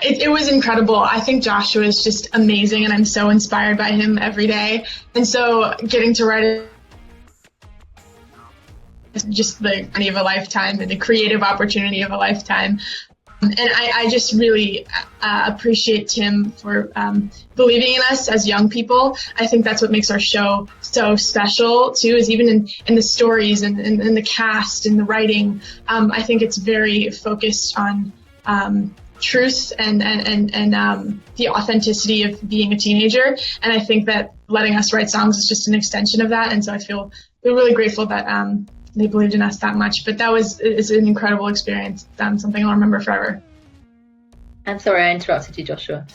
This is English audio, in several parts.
it was incredible. I think Joshua is just amazing, and I'm so inspired by him every day. And so getting to write it is just the journey of a lifetime and the creative opportunity of a lifetime. And I just really appreciate Tim for believing in us as young people. I think that's what makes our show so special, too, is even in the stories and the cast and the writing. I think it's very focused on truth and the authenticity of being a teenager. And I think that letting us write songs is just an extension of that. And so we're really grateful that they believed in us that much. But it's an incredible experience, something I'll remember forever. I'm sorry I interrupted you, Joshua.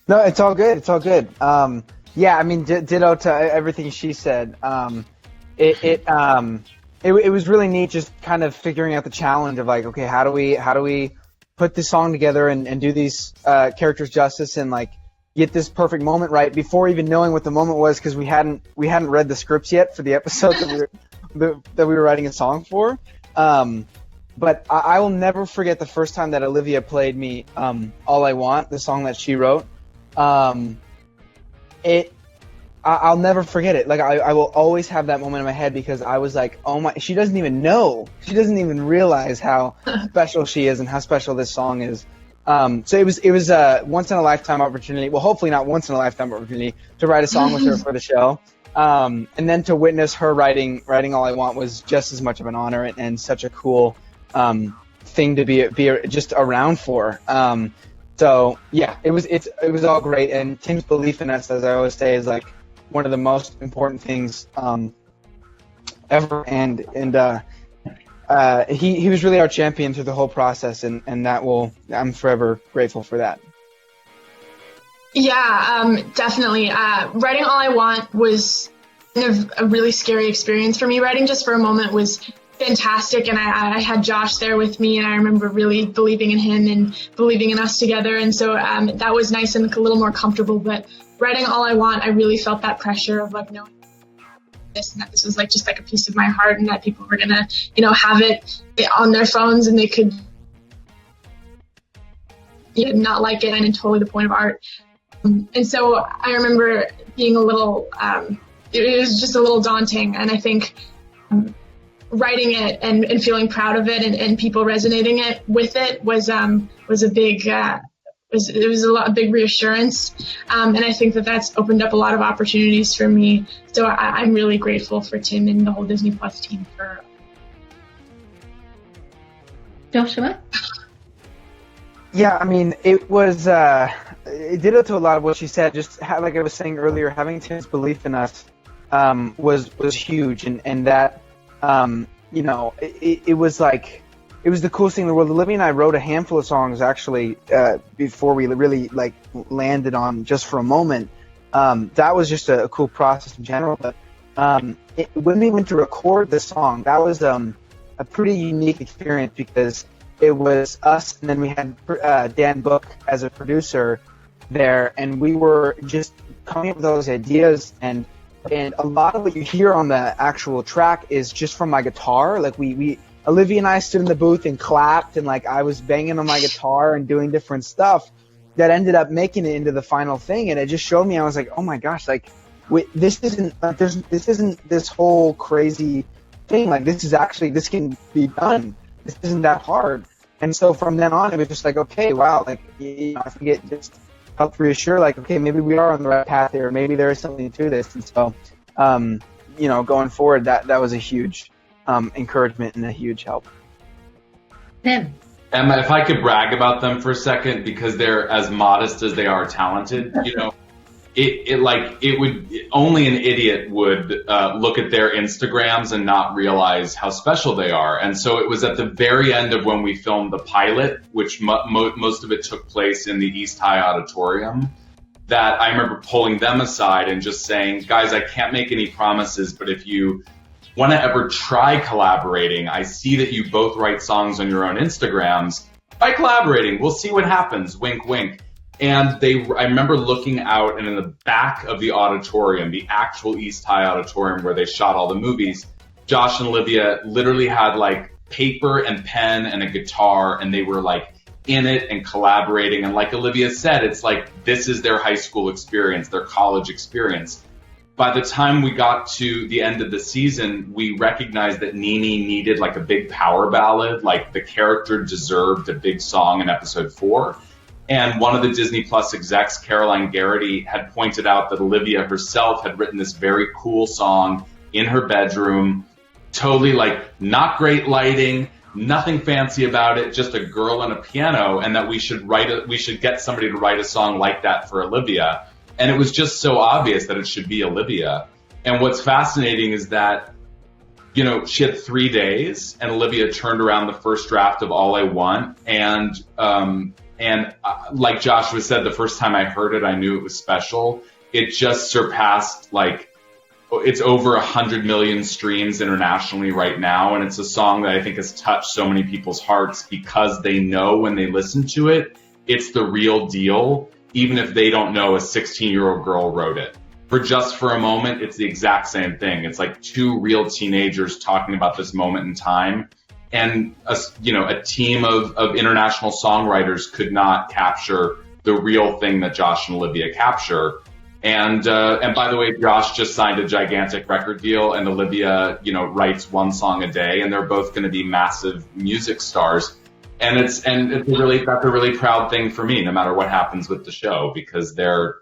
No, it's all good. It's all good. Yeah, I mean, ditto to everything she said. It was really neat just kind of figuring out the challenge of like, okay, how do we put this song together and do these characters justice and like get this perfect moment right before even knowing what the moment was, because we hadn't read the scripts yet for the episode that we were writing a song for. But I will never forget the first time that Olivia played me All I Want, the song that she wrote. I'll never forget it. Like I will always have that moment in my head, because I was like, oh my, she doesn't even know. She doesn't even realize how special she is and how special this song is. So it was a once in a lifetime opportunity. Well, hopefully not once in a lifetime opportunity to write a song with her for the show. And then to witness her writing All I Want was just as much of an honor and such a cool thing to be just around for. So yeah, it was all great. And Tim's belief in us, as I always say, is like one of the most important things ever. And he was really our champion through the whole process, and I'm forever grateful for that. Yeah, definitely. Writing All I Want was kind of a really scary experience for me. Writing Just for a Moment was fantastic, and I had Josh there with me, and I remember really believing in him and believing in us together, and so that was nice and a little more comfortable. But writing All I Want, I really felt that pressure of like knowing this and that this was like just like a piece of my heart, and that people were gonna have it on their phones and they could not like it, and totally the point of art. And so I remember being a little, it was just a little daunting, and I think writing it and feeling proud of it and people resonating with it was a big, it was a big reassurance, and I think that's opened up a lot of opportunities for me. So I'm really grateful for Tim and the whole Disney Plus team for. Joshua? Yeah, I mean, it was, it did it to a lot of what she said. Just like I was saying earlier, having Tim's belief in us was huge, and that, it was like, it was the coolest thing in the world. Olivia and I wrote a handful of songs actually before we really like landed on Just for a Moment. That was just a cool process in general. But when we went to record the song, that was a pretty unique experience, because it was us, and then we had Dan Book as a producer there, and we were just coming up with all those ideas, and a lot of what you hear on the actual track is just from my guitar. Like Olivia and I stood in the booth and clapped, and like I was banging on my guitar and doing different stuff that ended up making it into the final thing. And it just showed me, I was like, oh my gosh, like this isn't this whole crazy thing. Like this can be done. This isn't that hard. And so from then on, it was just like, okay, wow, like I think it just helped reassure, like, okay, maybe we are on the right path here. Maybe there is something to this. And so, going forward, that was a huge encouragement and a huge help. Tim. Emma, if I could brag about them for a second, because they're as modest as they are talented, only an idiot would look at their Instagrams and not realize how special they are. And so it was at the very end of when we filmed the pilot, which most of it took place in the East High Auditorium, that I remember pulling them aside and just saying, guys, I can't make any promises, but if you want to ever try collaborating, I see that you both write songs on your own Instagrams. Try collaborating. We'll see what happens. Wink, wink. And I remember looking out, and in the back of the auditorium, the actual East High Auditorium where they shot all the movies, Josh and Olivia literally had like paper and pen and a guitar, and they were like in it and collaborating. And like Olivia said, it's like this is their high school experience, their college experience. By the time we got to the end of the season, we recognized that Nene needed like a big power ballad, like the character deserved a big song in episode 4. And one of the Disney Plus execs, Caroline Garrity, had pointed out that Olivia herself had written this very cool song in her bedroom, totally like not great lighting, nothing fancy about it, just a girl and a piano, and that we should get somebody to write a song like that for Olivia. And it was just so obvious that it should be Olivia. And what's fascinating is that, you know, she had 3 days, and Olivia turned around the first draft of All I Want. And like Joshua said, the first time I heard it, I knew it was special. It just surpassed, like, it's over 100 million streams internationally right now. And it's a song that I think has touched so many people's hearts because they know when they listen to it, it's the real deal. Even if they don't know a 16-year-old girl wrote it. For Just for a Moment, it's the exact same thing. It's like 2 real teenagers talking about this moment in time. And a team of international songwriters could not capture the real thing that Josh and Olivia capture. And by the way, Josh just signed a gigantic record deal, and Olivia, writes 1 song a day, and they're both going to be massive music stars. And that's a really proud thing for me, no matter what happens with the show, because they're,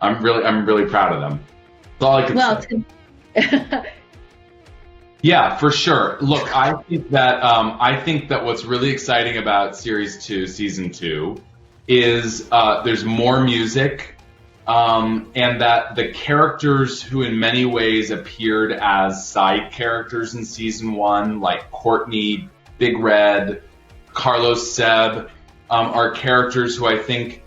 I'm really proud of them. That's all I can say. Yeah, for sure. Look, I think that what's really exciting about Series 2, Season 2, is there's more music, and that the characters who in many ways appeared as side characters in Season 1, like Courtney, Big Red, Carlos, Seb, are characters who I think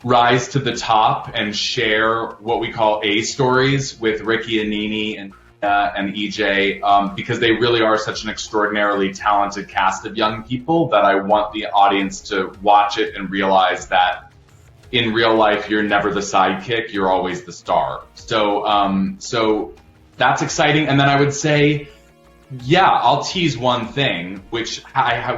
rise to the top and share what we call A stories with Ricky and Nene and EJ, because they really are such an extraordinarily talented cast of young people that I want the audience to watch it and realize that in real life you're never the sidekick, you're always the star. So that's exciting. And then I would say, yeah, I'll tease one thing, which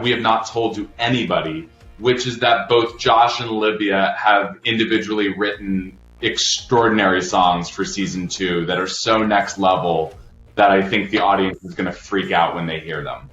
we have not told to anybody, which is that both Josh and Olivia have individually written extraordinary songs for Season 2 that are so next level that I think the audience is going to freak out when they hear them.